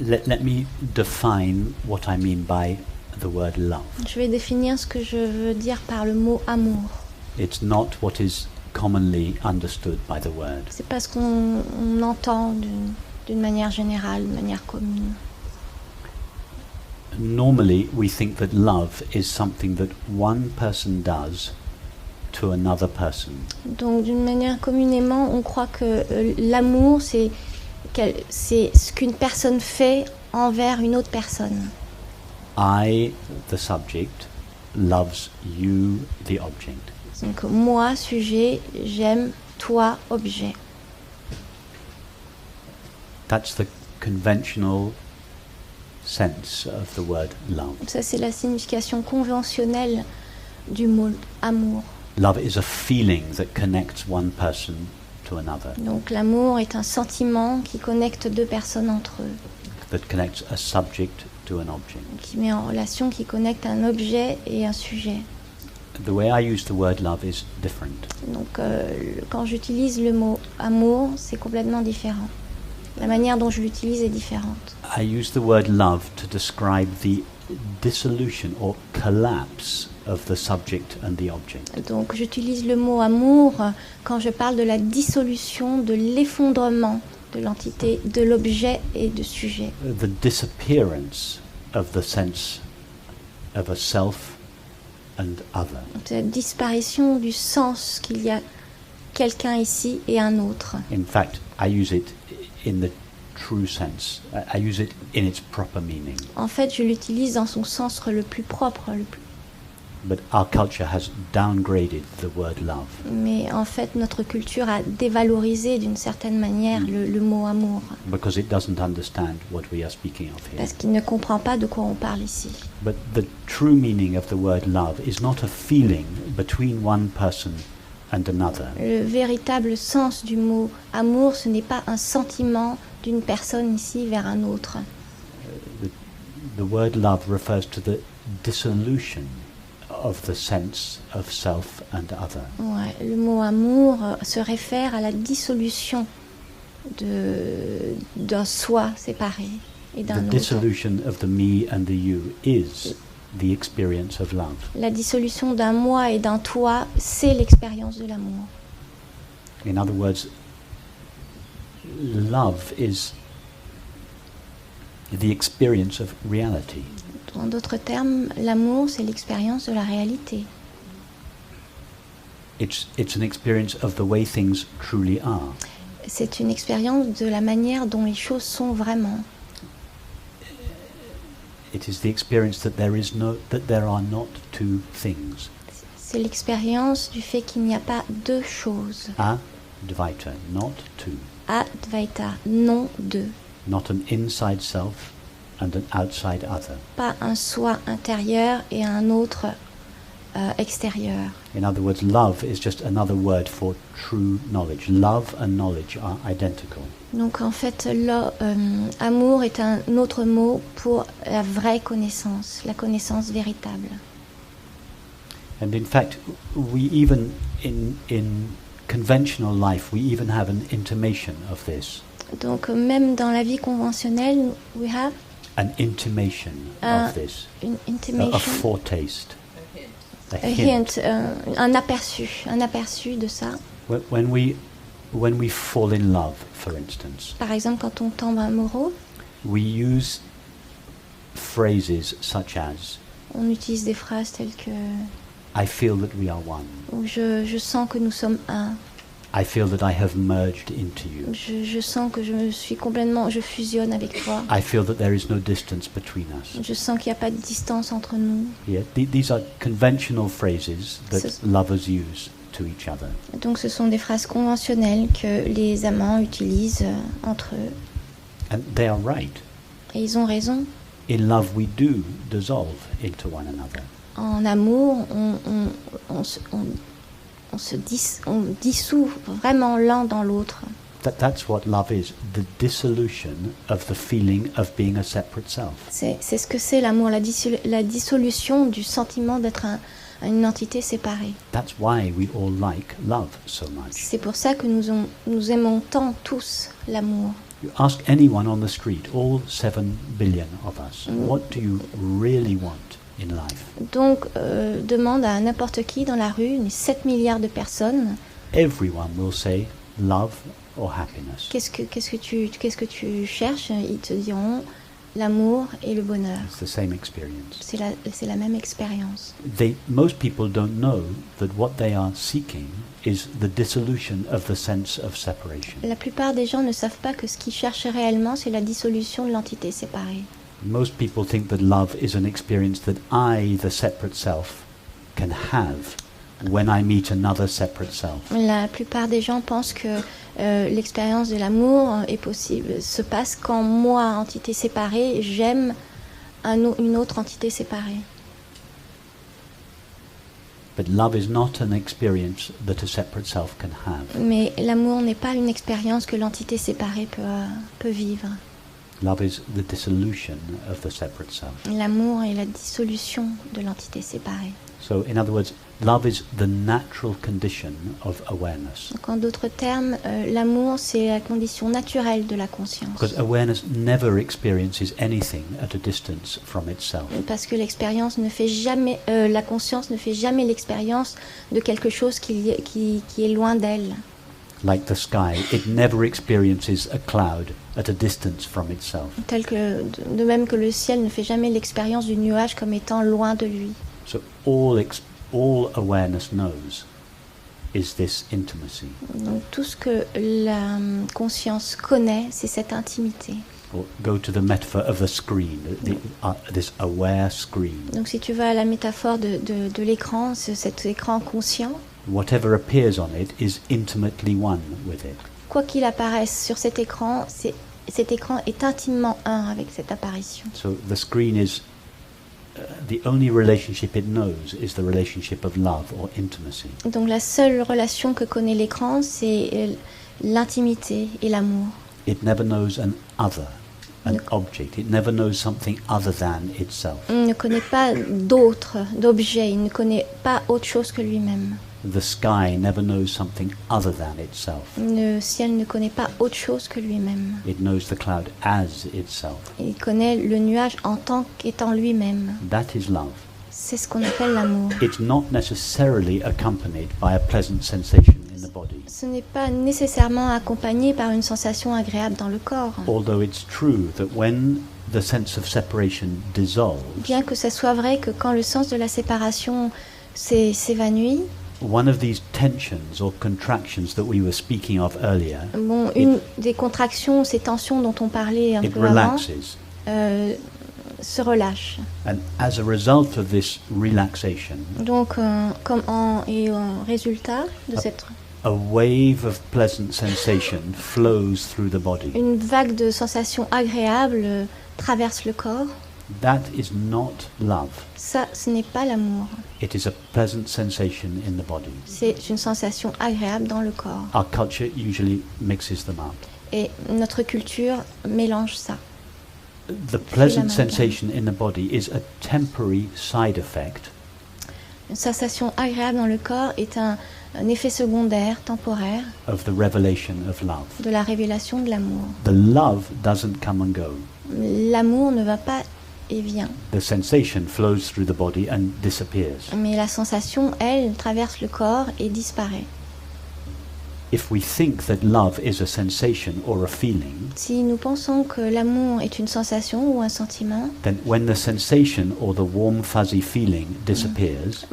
let me define what I mean by the word love. Je vais définir ce que je veux dire par le mot amour. It's not what is commonly understood by the word. C'est pas ce qu'on entend d'une manière générale, d'une manière commune. Normally, we think that love is something that one person does to another person. Donc, d'une manière communément, on croit que l'amour, c'est ce qu'une personne fait envers une autre personne. I, the subject, loves you, the object. Donc, moi, sujet, j'aime, toi, objet. That's the conventional sense of the word love. Ça, c'est la signification conventionnelle du mot amour. Love is a feeling that connects one person to another, Donc, l'amour est un sentiment qui connecte deux personnes entre eux, that connects a subject to an object. qui met en relation, qui connecte un objet et un sujet. The way I use the word love is different. Donc, quand j'utilise le mot amour, c'est complètement différent. La manière dont je l'utilise est différente. I use the word love to describe the dissolution or collapse of the subject and the object. Donc, j'utilise le mot amour quand je parle de la dissolution, de l'effondrement de l'entité, de l'objet et du sujet. The disappearance of the sense of a self and other. Donc, la disparition du sens qu'il y a quelqu'un ici et un autre. In fact, I use it in the true sense. I use it in its proper meaning. En fait, je l'utilise dans son sens le plus propre, But our culture has downgraded the word love. Mais en fait, notre culture a dévalorisé d'une certaine manière le mot amour. Because it doesn't understand what we are speaking of here. Parce qu'il ne comprend pas de quoi on parle ici. But the true meaning of the word love is not a feeling between one person and another. Le véritable sens du mot amour, ce n'est pas un sentiment d'une personne ici vers un autre. The word love refers to the dissolution of the sense of self and other. Ouais, le mot amour se réfère à la dissolution d'un soi séparé et d'un The autre. dissolution of the me and the you is the experience of love. La dissolution d'un moi et d'un toi, c'est l'expérience de l'amour. In other words, love is the experience of reality. En d'autres termes, l'amour, c'est l'expérience de la réalité. It's an experience of the way things truly are. C'est une expérience de la manière dont les choses sont vraiment. It is the experience that there are not two things. C'est l'expérience du fait qu'il n'y a pas deux choses. Advaita, not two. Advaita, non deux. Not an inside self and an outside other. Pas un soi intérieur et un autre extérieur. In other words, love is just another word for true knowledge. Love and knowledge are identical. Donc en fait, amour est un autre mot pour la vraie connaissance, la connaissance véritable. And in fact, we even in conventional life, we even have an intimation of this. Donc même dans la vie conventionnelle, we have An intimation of this. une A intimation, foretaste. A a hint, un aperçu de ça. When we fall in love, for instance, Par exemple, quand on tombe amoureux, we use phrases such as on utilise des phrases telles que I feel that we are one. « je sens que nous sommes un »,« I feel that I have merged into you. je sens que je fusionne avec toi »,« I feel that there is no distance between us. je sens qu'il n'y a pas de distance entre nous ». Yeah, these are conventional phrases that Ce- lovers use to each other. Donc ce sont des phrases conventionnelles que les amants utilisent entre eux. And they are right. Et ils ont raison. In love, we do dissolve into one another. En amour, on dissout vraiment l'un dans l'autre. That's what love is, the dissolution of the feeling of being a separate self. C'est ce que c'est l'amour, la dissolution du sentiment d'être une entité séparée. That's why we all like love so much. C'est pour ça que nous aimons tant tous l'amour. You ask anyone on the street, all 7 billion of us, what do you really want in life? Donc, demande à n'importe qui dans la rue, les 7 milliards de personnes, Everyone will say love or happiness. qu'est-ce que tu cherches? Ils te diront l'amour et le bonheur. It's the same experience. C'est la même expérience. Most people don't know that what they are seeking is the dissolution of the sense of separation. La plupart des gens ne savent pas que ce qu'ils cherchent réellement, c'est la dissolution de l'entité séparée. Most people think that love is an experience that I, the separate self, can have when I meet another separate self. La plupart des gens pensent que l'expérience de l'amour est possible, se passe quand moi, entité séparée, j'aime une autre entité séparée. But love is not an experience that a separate self can have. Mais l'amour n'est pas une expérience que l'entité séparée peut vivre. Love is the dissolution of the separate self. L'amour est la dissolution de l'entité séparée. So, in other words, love is the natural condition of awareness. Donc, en d'autres termes, l'amour, c'est la condition naturelle de la conscience. Because awareness never experiences anything at a distance from itself. Parce que la conscience ne fait jamais l'expérience de quelque chose qui est loin d'elle. Like the sky, it never experiences a cloud at a distance from itself. De même que le ciel ne fait jamais l'expérience du nuage comme étant loin de lui. So all awareness knows is this intimacy. Donc tout ce que la conscience connaît, c'est cette intimité. Or go to the metaphor of the screen, this aware screen. Donc si tu vas à la métaphore de l'écran, cet écran conscient, Whatever appears on it is intimately one with it. quoi qu'il apparaisse sur cet écran, cet écran est intimement un avec cette apparition. So the screen is the only relationship it knows is the relationship of love or intimacy. Donc la seule relation que connaît l'écran, c'est l'intimité et l'amour. It never knows an other, an object. It never knows something other than itself. Il ne connaît pas d'objet, il ne connaît pas autre chose que lui-même. The sky never knows something other than itself. Le ciel ne connaît pas autre chose que lui-même. It knows the cloud as itself. Il connaît le nuage en tant qu'étant lui-même. That is love. C'est ce qu'on appelle l'amour. It's not necessarily accompanied by a pleasant sensation in the body. Ce n'est pas nécessairement accompagné par une sensation agréable dans le corps. Although it's true that when the sense of separation dissolves, Bien que ce soit vrai que quand le sens de la séparation s'évanouit, one of these tensions or contractions that we were speaking of earlier, une des contractions, ces tensions dont on parlait un it peu avant, relaxes. se relâche. And as a result of this relaxation, Donc, en résultat de cette... a wave of pleasant sensation flows through the body. Une vague de sensations agréables traverse le corps. That is not love. Ça, ce n'est pas l'amour. It is a pleasant sensation in the body. C'est une sensation agréable dans le corps. Our culture usually mixes them up. Et notre culture mélange ça. The pleasant sensation in the body is a temporary side effect Une sensation agréable dans le corps est un effet secondaire, temporaire, of the revelation of love. de la révélation de l'amour. The love doesn't come and go. L'amour ne va pas et vient. The sensation flows through the body and disappears. Mais la sensation, elle, traverse le corps et disparaît. If we think that love is a sensation or a feeling, Si nous pensons que l'amour est une sensation ou un sentiment, then when the sensation or the warm fuzzy feeling disappears,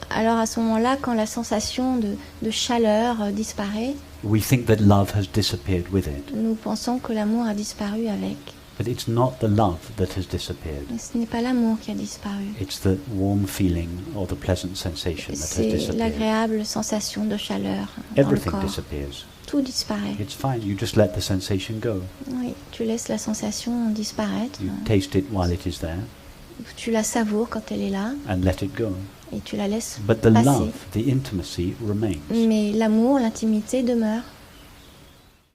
alors à ce moment-là, quand la sensation de chaleur disparaît, we think that love has disappeared with it. nous pensons que l'amour a disparu avec. But it's not the love that has disappeared. Mais ce n'est pas l'amour qui a disparu. It's the warm feeling or the pleasant sensation that has C'est disappeared. l'agréable sensation de chaleur dans le Everything corps. disappears. Tout disparaît. It's fine. You just let the sensation go. Oui, tu laisses la sensation disparaître. You taste it while it is there Tu la savoures quand elle est là and let it go. et tu la laisses But the passer. love, the intimacy remains. Mais l'amour, l'intimité demeure.